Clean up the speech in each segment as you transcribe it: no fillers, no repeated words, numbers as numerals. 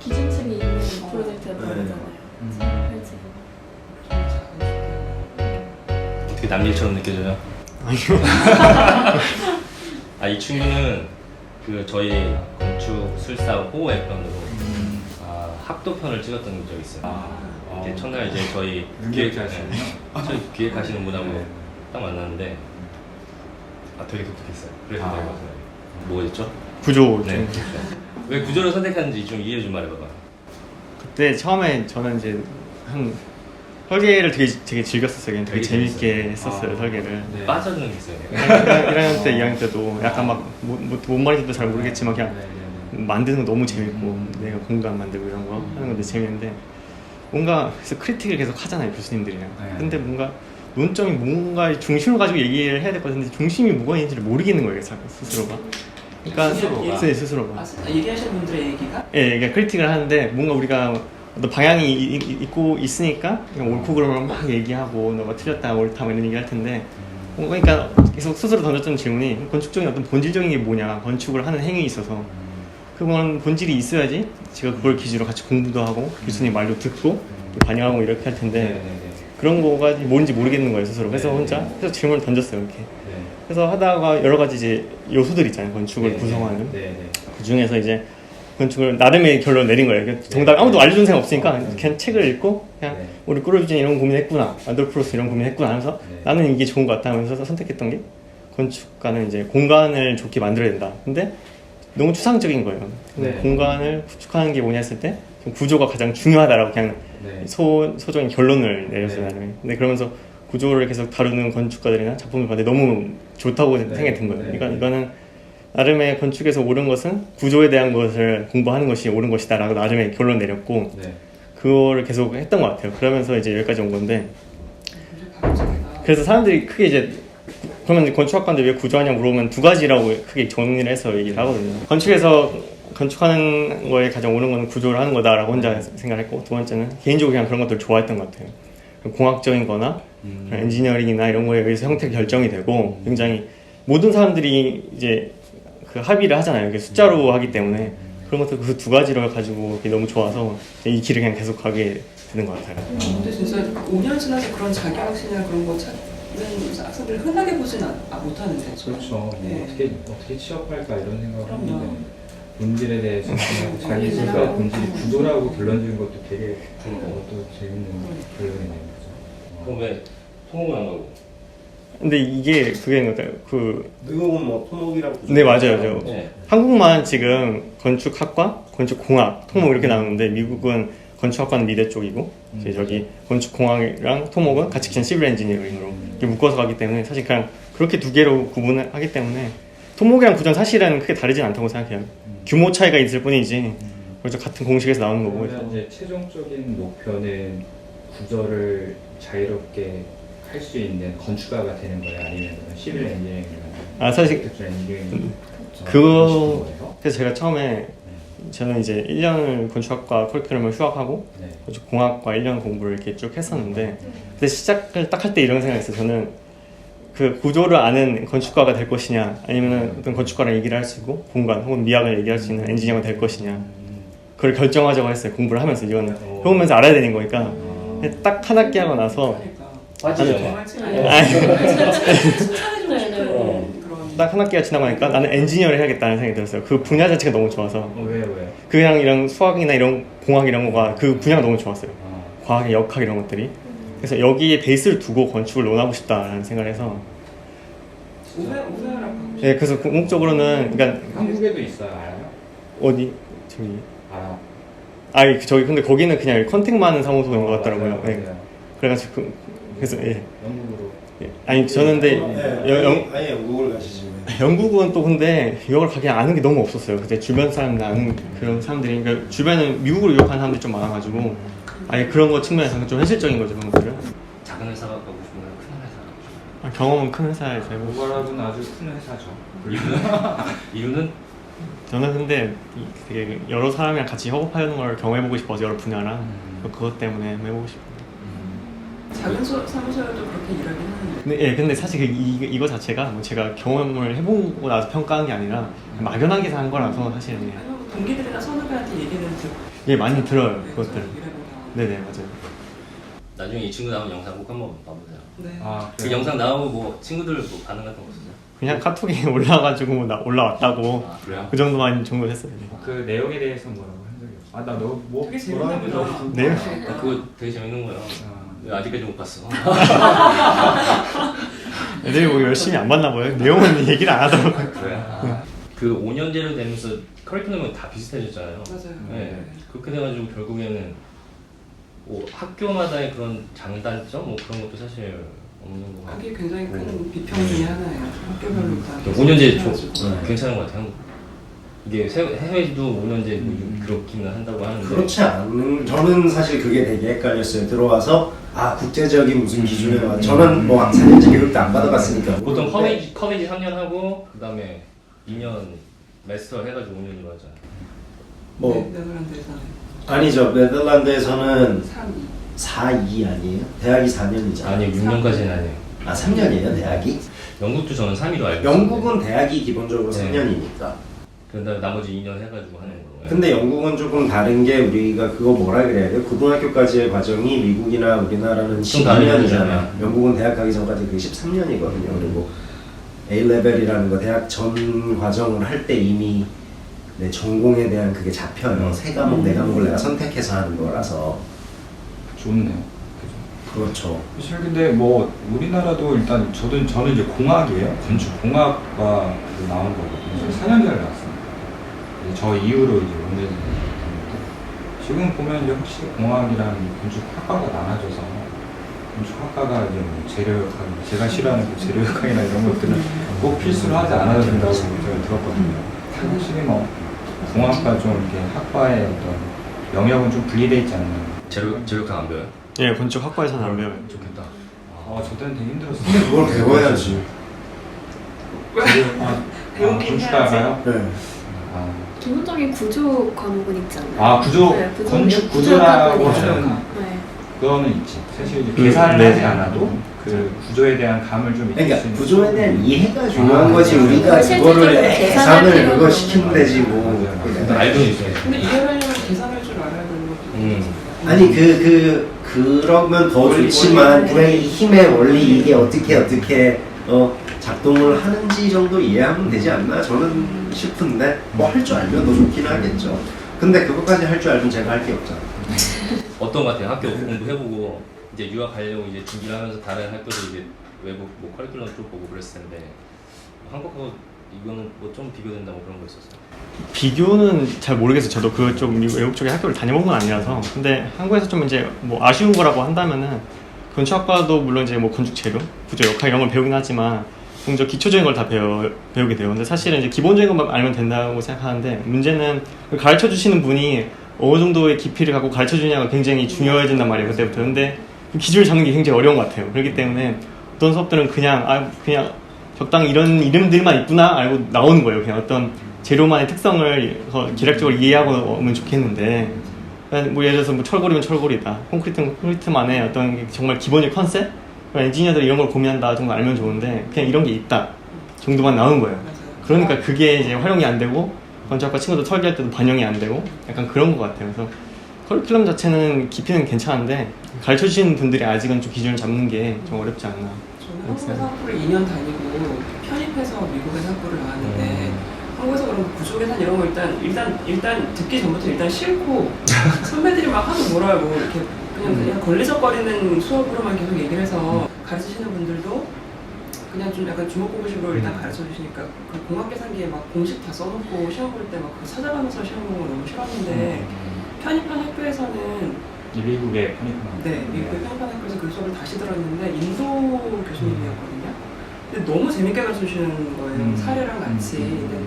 기준층이 있는 프로젝트였던 거잖아요. 팔찌가. 어떻게 남일처럼 느껴져요? 아, 이 친구는 그 저희 건축술사 호흡편으로 학도편을 찍었던 적이 있어요. 이제 첫날 이제 저희 저희 기획하시는 분하고 딱 만났는데 되게 독특했어요. 그래서 내가 뭐였죠? 구조. 네. 왜 구조를 선택했는지 좀 이해 좀 말해봐봐. 그때 처음에 저는 이제 한 설계를 되게 즐겼었어요. 그냥 되게 재밌게 했었어요, 설계를. 네. 빠져드는 게 있어요. 1학년 때, 2학년 때도 약간 막 뭔 말인지도 잘 모르겠지만 그냥 만드는 거 너무 재밌고 내가 공간 만들고 이런 거 하는 건데 재밌는데 뭔가 그래서 크리틱을 계속 하잖아요, 교수님들이랑. 근데 뭔가 논점이 뭔가 중심을 가지고 얘기를 해야 될 것 같은데 중심이 뭐가 있는지를 모르겠는 거예요, 스스로가. 그러니까 스스로가. 얘기하시는 분들의 얘기가? 예, 그러니까 크리틱을 하는데 뭔가 우리가 어떤 방향이 있고 있으니까 그냥 옳고 그름을 막 얘기하고 너가 틀렸다 옳다 뭐 이런 얘기 할 텐데 그러니까 계속 스스로 던졌던 질문이 건축적인 어떤 본질적인 게 뭐냐, 건축을 하는 행위에 있어서 그건 본질이 있어야지 제가 그걸 기준으로 같이 공부도 하고 교수님 말도 듣고 반영하고 이렇게 할 텐데 그런 거가 뭔지 모르겠는 거예요, 스스로. 그래서 혼자 계속 질문을 던졌어요, 이렇게. 그래서 하다가 여러 가지 이제 요소들 있잖아요, 건축을 구성하는. 그 중에서 이제 건축을 나름의 결론을 내린 거예요. 정답 아무도 알려준 사람 없으니까 그냥 책을 읽고 그냥 우리 꾸르비진 이런 고민했구나, 아돌프로스 이런 고민했구나 하면서 나는 이게 좋은 것 같다 하면서 선택했던 게 건축가는 이제 공간을 좋게 만들어야 된다. 근데 너무 추상적인 거예요. 근데 공간을 구축하는 게 뭐냐 했을 때 구조가 가장 중요하다라고 그냥 소적인 결론을 내렸어요, 나름에. 근데 그러면서 구조를 계속 다루는 건축가들이나 작품을 봤는데 너무 좋다고 생각이 든 거예요. 그러니까 이거는 나름의 건축에서 옳은 것은 구조에 대한 것을 공부하는 것이 옳은 것이다 라고 나름의 결론 내렸고 그거를 계속 했던 것 같아요. 그러면서 이제 여기까지 온 건데 그래서 사람들이 크게 이제 그러면 건축학과인데 왜 구조하냐 물어보면 두 가지라고 크게 정리를 해서 얘기를 하거든요. 건축에서 건축하는 거에 가장 옳은 거는 구조를 하는 거다라고 혼자 생각했고 두 번째는 개인적으로 그냥 그런 것들을 좋아했던 것 같아요. 공학적인 거나 엔지니어링이나 이런 거에 의해서 형태가 결정이 되고 굉장히 모든 사람들이 이제 그 합의를 하잖아요. 숫자로 하기 때문에 그런 것도 그 두 가지를 가지고 너무 좋아서 이 길을 그냥 계속 가게 되는 것 같아요. 근데 진짜 5년 지나서 그런 자격증이나 그런 거 찾는 학생들 흔하게 보진 못하는데. 그렇죠. 네. 어떻게 취업할까 이런 생각을 그럼요. 하는데 본질에 대해서 자기 스스로 본질이 구조라고 결론 지는 것도 되게 또 재밌는 결론이네요. 그럼 왜 통곡을 안 가고? 근데 이게 그게 있는 것 같아요. 미국은 뭐 토목이랑 네, 맞아요. 네. 한국만 지금 건축학과, 건축공학, 토목 이렇게 나오는데 미국은 건축학과는 미대 쪽이고 이제 저기 건축공학이랑 토목은 같이 그냥 시빌 엔지니어링으로 이렇게 묶어서 가기 때문에 사실 그냥 그렇게 두 개로 구분을 하기 때문에 토목이랑 구조는 사실은 크게 다르진 않다고 생각해요. 규모 차이가 있을 뿐이지 그래서 같은 공식에서 나오는 거고. 그러면 이제 최종적인 목표는 구조를 자유롭게 할 수 있는 건축가가 되는 거예요? 아니면 시빌 엔지니어링이나 사실 그거 그래서 제가 처음에 저는 이제 1년 건축학과 커리큘럼을 휴학하고 건축공학과 1년 공부를 이렇게 쭉 했었는데 근데 시작을 딱 할 때 이런 생각이 있어요. 저는 그 구조를 아는 건축가가 될 것이냐 아니면 어떤 건축가랑 얘기를 할 수 있고 공간 혹은 미학을 얘기할 수 있는 엔지니어가 될 것이냐 그걸 결정하자고 했어요. 공부를 하면서 이건 해보면서 알아야 되는 거니까 딱 한 학기 하고 나서 딱 한 학기가 지나고 나니까 나는 엔지니어를 해야겠다는 생각이 들었어요. 그 분야 자체가 너무 좋아서. 왜요? 그냥 이런 수학이나 이런 공학 이런 거가 그 분야가 너무 좋았어요. 과학, 역학 이런 것들이. 그래서 여기에 베이스를 두고 건축을 논하고 싶다라는 생각을 해서. 네, 그래서 궁극적으로는 그러니까 한국에도 있어요, 알아요? 어디 저기. 알아. 근데 거기는 그냥 컨택만 하는 사무소인 것 같더라고요. 맞아요. 네. 그래가지고 그래서 영국으로. 아니 저는 근데 아예 우월 가시지. 영국은 또 근데 유학을 가기 아는 게 너무 없었어요. 그때 주변 사람 아는 그런 사람들이 그러니까 주변에 미국으로 유학하는 사람들이 좀 많아가지고 아예 그런 거 측면에서는 좀 현실적인 거죠, 그런 것들은. 작은 회사 가고 싶으면 큰 회사 가고 싶어요. 경험은 큰 회사에서 해보고. 오버락은 아주 큰 회사죠. 이유는? 저는 근데 되게 여러 사람이랑 같이 협업하는 걸 경험해보고 싶어서 여러 분야랑 그것 때문에 해보고 싶어요. 작은 사무소에도 그렇게 일하긴 하는데. 근데 사실 이거 자체가 뭐 제가 경험을 해보고 나서 평가한 게 아니라 막연하게 한 거라서 사실은. 동기들이나 선후배한테 얘기는 듣고 예, 많이 들어요, 네, 그것들. 일해본 경험. 네네, 맞아요. 나중에 이 친구 나오는 영상 꼭 한번 봐보세요. 네. 아, 그 영상 나오고 뭐 친구들 뭐 반응 같은 거 없었어요? 그냥 카톡에 올라와가지고 올라왔다고 아 그래요? 그 정도만 정도 했어요. 그 내용에 대해서 뭐라고 한 적이 없어. 나 너 뭐 되게 재밌다고 네? 아, 그거 되게 재밌는 거예요. 왜 아직까지 못 봤어? 애들이 뭐 열심히 안 봤나 봐요. 내용은 얘기를 안 하더라고요. 그래? 그 5년제로 되면서 커리큘럼은 다 비슷해졌잖아요. 맞아요. 네. 그렇게 돼가지고 결국에는 뭐 학교마다의 그런 장단점 뭐 그런 것도 사실 없는 거 같아요. 그게 굉장히 큰 비평 중에 하나예요. 학교별로 다. 5년제 해가지고. 괜찮은 것 같아요. 이게 해외도 5년제 뭐 그렇기는 한다고 하는데 그렇지 않은 저는 사실 그게 되게 헷갈렸어요. 들어와서 아 국제적인 무슨 기준에 와 저는 뭐 4년제 교육도 안 받아봤으니까 보통 커뮤니티 3년 하고 그 다음에 2년 마스터 해가지고 5년으로 하잖아요. 뭐 네덜란드에서는 아니죠. 네덜란드에서는 3위. 4.2 아니에요? 대학이 4년이잖아요. 아니 6년까지는 아니에요. 아 3년이에요 대학이? 영국도 저는 3위로 알고 있어요. 영국은 대학이 기본적으로 네. 3년이니까. 그다음에 나머지 2년 해가지고 하는 거예요. 근데 영국은 조금 다른 게 우리가 그거 뭐라 그래야 돼요? 고등학교까지의 과정이 미국이나 우리나라는 좀 다르긴 12년이잖아요. 하잖아요. 영국은 대학 가기 전까지 그게 13년이거든요. 그리고 A-레벨이라는 거 대학 전 과정을 할 때 이미 내 전공에 대한 그게 잡혀요. 세 과목, 네 과목을 내가 선택해서 하는 거라서. 좋네요. 그렇죠. 사실 근데 뭐 우리나라도 일단 저는 이제 공학이에요. 건축 공학과 나온 거거든요. 4년제를 나왔습니다. 저 이후로 이제 원래는 지금 보면 이제 확실히 공학이랑 건축 학과가 나눠져서 건축 학과가 이제 뭐 재료역학, 제가 싫어하는 그 재료역학이나 이런 것들은 꼭 필수로 하지 않아도 된다고 제가 들었거든요. 확실히 뭐 공학과 좀 이렇게 학과의 어떤 영역은 좀 분리돼 있지 않나. 재료학과 안 배워요? 예, 건축 학과에서는 안 배워요. 좋겠다. 저 때는 되게 힘들었어요. 근데 그걸 배워야지. 배우긴 건축가가요? 네. 기본적인 구조 과목은 있잖아요. 아 구조 네, 건축 구조 구조라고 과목이 하는 있어요. 네. 그거는 있지. 사실 이제 계산을 네. 하지 않아도 그 구조에 대한 감을 좀 익힐 수 그러니까 있는. 구조에 대한 이해가 중요한 거지. 맞아요. 우리가 실질적으로 그거를 계산할 계산을 필요는 그거 시키면 없는 되지 뭐. 맞아요. 알고 있어요. 근데 이해를 하려면 계산할 줄 알아야 되는 것도 있잖아요. 아니 그러면 더 좋지만 불의 힘의 원리 이게 어떻게 작동을 하는지 정도 이해하면 되지 않나 저는 싶은데 뭐 할 줄 알면 더 좋긴 하겠죠. 근데 그것까지 할 줄 알면 제가 할 게 없잖아. 어떤 것 같아요? 학교 공부해보고 이제 유학 가려고 이제 준비를 하면서 다른 학교도 이제 외국 뭐 커리큘럼 쭉 보고 그랬을 텐데 한국하고 이거는 뭐 좀 비교된다 뭐 그런 거 있었어요? 비교는 잘 모르겠어요. 저도 그쪽 외국 쪽에 학교를 다녀본 건 아니라서. 근데 한국에서 좀 이제 뭐 아쉬운 거라고 한다면은 건축학과도 물론 이제 뭐 건축 재료, 구조, 역할 이런 걸 배우긴 하지만 좀 기초적인 걸 다 배우게 돼요. 근데 사실은 이제 기본적인 것만 알면 된다고 생각하는데 문제는 가르쳐 주시는 분이 어느 정도의 깊이를 갖고 가르쳐 주냐가 굉장히 중요해진단 말이에요. 그때부터. 근데 그 기준을 잡는 게 굉장히 어려운 것 같아요. 그렇기 때문에 어떤 수업들은 그냥 적당히 이런 이름들만 있구나 알고 나오는 거예요. 그냥 어떤 재료만의 특성을 기략적으로 이해하고 오면 좋겠는데 뭐 예를 들어서 뭐 철골이면 철골이다. 콘크리트는 콘크리트만의 어떤 정말 기본적 컨셉? 엔지니어들이 이런 걸 고민한다 정도 알면 좋은데 그냥 이런 게 있다 정도만 나오는 거예요. 그러니까 그게 이제 활용이 안 되고 건축학과 친구들 설계할 때도 반영이 안 되고 약간 그런 것 같아요. 그래서 커리큘럼 자체는 깊이는 괜찮은데 가르쳐 주시는 분들이 아직은 좀 기준을 잡는 게 좀 어렵지 않나. 저는 한국에서 학부를 2년 다니고 편입해서 미국에서 학부를 나왔는데 한국에서 그런 구조 계산 이런 거 일단 듣기 전부터 일단 싫고 선배들이 막 하도 뭐라고 이렇게 그냥 걸리적거리는 수업으로만 계속 얘기를 해서 가르치시는 분들도 그냥 좀 약간 주먹구구식으로 일단 가르쳐 주시니까 그 공학 계산기에 막 공식 다 써놓고 시험 볼 때 막 찾아가면서 시험 보는 거 너무 싫었는데 편입한 학교에서는 미국의 편입한. 네, 미국의 편입한 학교에서 그 수업을 다시 들었는데 인도 교수님이었거든요. 근데 너무 재밌게 가르쳐 주시는 거예요. 사례랑 같이. 근데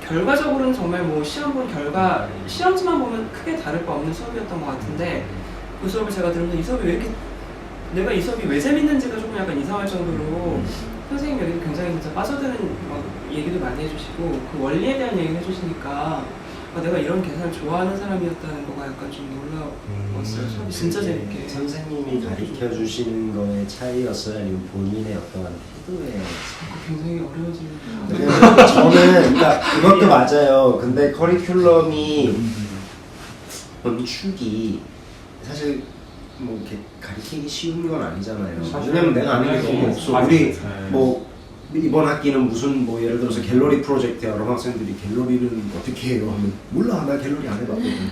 결과적으로는 정말 뭐 시험 본 결과 시험지만 보면 크게 다를 바 없는 수업이었던 것 같은데 그 수업을 제가 들으면서 이 수업이 왜 이렇게 내가 이 수업이 왜 재밌는지가 조금 약간 이상할 정도로 선생님 여기도 굉장히 진짜 빠져드는 막 얘기도 많이 해주시고 그 원리에 대한 얘기를 해주시니까 내가 이런 계산을 좋아하는 사람이었다는 거가 약간 좀 놀라웠어요. 수업이 진짜 재밌게. 선생님이 가르쳐 주시는 거의 차이였어요? 아니면 본인의 어떠한 태도에? 굉장히 어려워지는 왜냐면 저는 그러니까 그것도 맞아요. 근데 커리큘럼이 건축이 사실 뭐 이렇게 가르치기 쉬운 건 아니잖아요. 왜냐면 내가 아는 게 너무 없어. 우리 뭐 이번 학기는 무슨 뭐 예를 들어서 갤러리 프로젝트야. 여러 학생들이 갤러리를 어떻게 해요? 하면 몰라, 나 갤러리 안 해봤거든.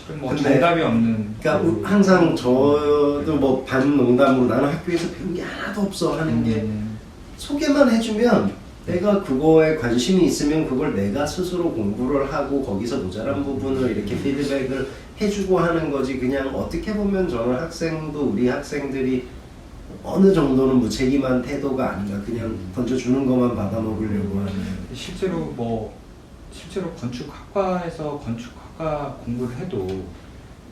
실은 뭐 근데 정답이 없는. 그러니까 항상 저도 뭐 반농담으로 나는 학교에서 배운 게 하나도 없어 하는 게 소개만 해주면 내가 그거에 관심이 있으면 그걸 내가 스스로 공부를 하고 거기서 모자란 부분을 이렇게 피드백을 해주고 하는 거지. 그냥 어떻게 보면 저는 학생도 우리 학생들이 어느 정도는 무책임한 태도가 아닌가. 그냥 던져주는 것만 받아먹으려고 하는. 실제로 건축학과에서 건축학과 공부를 해도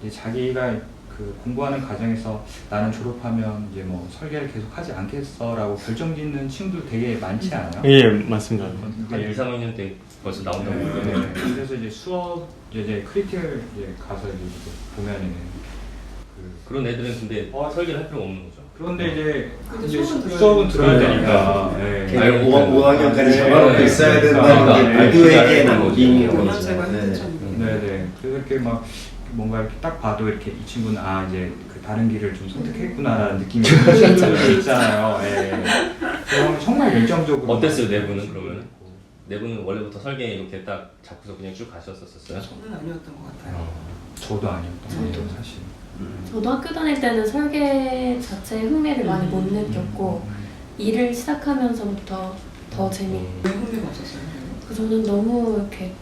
이제 자기가 그 공부하는 과정에서 나는 졸업하면 이제 뭐 설계를 계속 하지 않겠어라고 결정짓는 친구들 되게 많지 않아요? 예, 맞습니다. 한 2, 3학년 때 벌써 나온다고 네. 그러는데 그래서 이제 수업 이제 크리틱을 이제 가서 이제 보면은 그런 애들은 근데 설계를 할 필요가 없는 거죠. 그런데 이제 근데 이제 수업은 들어야 네. 되니까. 걔 네. 5학년까지 잡아놓고 네. 있어야 된다는 게 그러니까. 모두에게 네. 남긴 거죠. 원한세가 네. 힘들잖아요. 네네. 그래서 이렇게 막 뭔가 이렇게 딱 봐도 이렇게 이 친구는 이제 그 다른 길을 좀 선택했구나라는 느낌이 드는 친구들 있잖아요. 예. 그럼 정말 열정적으로. 어땠어요, 내부는 그러면? 내부는 원래부터 설계 이렇게 딱 잡고서 그냥 쭉 가셨었어요? 저는 아니었던 것 같아요. 저도 아니었던 것 같아요, 사실. 저도 학교 다닐 때는 설계 자체에 흥미를 많이 못 느꼈고 일을 시작하면서부터 더 재밌고 왜 흥미가 없었어요? 저는 너무 이렇게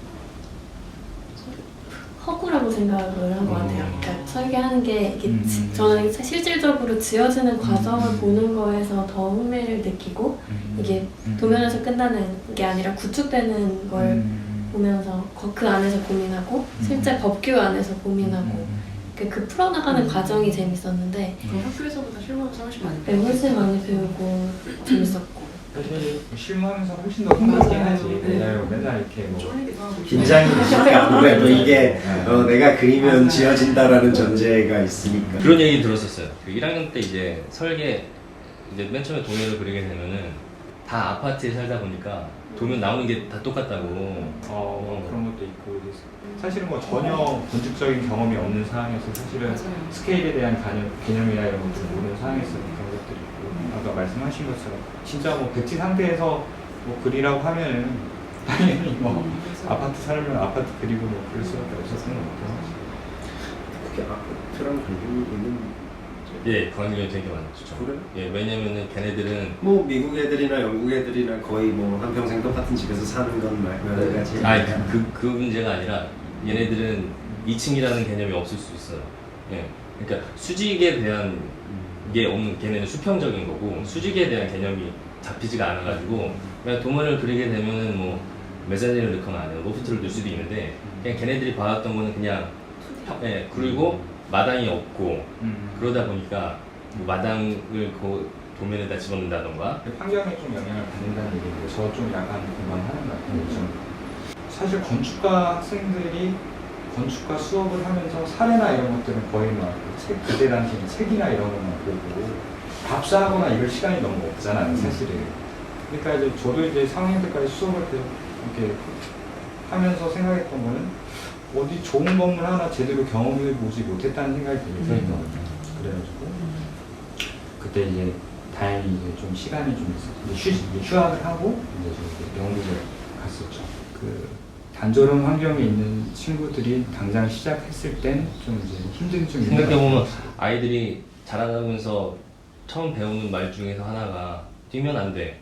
허구라고 생각을 한 것 같아요. 그러니까 설계하는 게 이게 저는 실질적으로 지어지는 과정을 보는 거에서 더 흥미를 느끼고 이게 도면에서 끝나는 게 아니라 구축되는 걸 보면서 그 안에서 고민하고 실제 법규 안에서 고민하고 그 풀어나가는 과정이 재밌었는데 그럼 학교에서보다 실무하면서 훨씬 많이 네, 훨씬 많이 배우고 재밌었고 사실 실무하면서 훨씬 더 흥미있긴 하지. 네. 맨날 이렇게 뭐. 쫄리기도 하고 긴장이 되니까 아무래도 이게 내가 그리면 지어진다라는 전제가 있으니까. 그런 얘기 들었었어요. 그 1학년 때 이제 설계 이제 맨 처음에 도면을 그리게 되면은 다 아파트에 살다 보니까 도면 나오는 게 다 똑같다고. 그런 것도 있고 이제 사실은 뭐 전혀 건축적인 경험이 없는 상황에서 사실은 맞아요. 스케일에 대한 개념이나 이런 것들 모르는 상황에서 그런 것들이 있고 아까 말씀하신 것처럼 진짜 뭐 백지 상태에서 뭐 그리라고 하면은 당연히 뭐 그래서 아파트 살면 아파트 그리고 뭐 그럴 수밖에 없었던 것 같아요. 그게 아파트랑 관련이 있는. 예, 관계가 되게 많죠. 그래요? 예, 왜냐면은 걔네들은 뭐 미국 애들이나 영국 애들이나 거의 뭐 한평생 똑같은 집에서 사는 건 여러 가지. 그 문제가 아니라 얘네들은 2층이라는 개념이 없을 수 있어요. 예, 그러니까 수직에 대한 게 없는 걔네는 수평적인 거고 수직에 대한 개념이 잡히지가 않아가지고 그냥 도면을 그리게 되면은 뭐 메자린을 넣거나 아니면 로프트를 넣을 수도 있는데 그냥 걔네들이 봐왔던 거는 그냥 예, 그리고 마당이 없고 그러다 보니까 뭐 마당을 그 도면에다 집어넣는다던가 환경에 좀 영향을 받는다는 얘기인데 저 좀 약간 공감하는 것 같아요. 좀 사실 건축가 학생들이 건축가 수업을 하면서 사례나 이런 것들은 거의 막 그때 당시 책이나 이런 것만 보고 답사하거나 이럴 시간이 너무 없잖아요, 사실은. 그러니까 이제 저도 이제 3학년 때까지 수업을 계속 이렇게 하면서 생각했던 거는 어디 좋은 건물 하나 제대로 경험해 보지 못했다는 생각이 되게 들었거든요. 그래가지고 그때 이제 다행히 이제 좀 시간이 좀 있었어요. 이제 휴학을 하고 이제 저 영국에 갔었죠. 그 단조로운 환경에 있는 친구들이 당장 시작했을 땐 좀 이제 힘든 좀 생각해보면 아이들이 자라나면서 처음 배우는 말 중에서 하나가 뛰면 안 돼.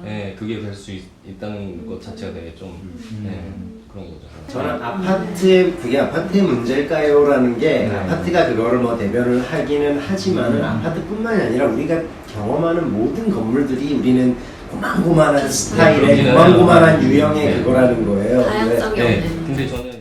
예, 그게 될 수 있다는 것 자체가 되게 좀 그런 거죠. 저는 그게 아파트의 문제일까요?라는 게 아파트가 그거를 뭐 대변을 하기는 하지만은 아파트뿐만이 아니라 우리가 경험하는 모든 건물들이 우리는 고만고만한 스타일의 고만고만한 유형의 그거라는 거예요. 다양성이 네, 없는 근데 저는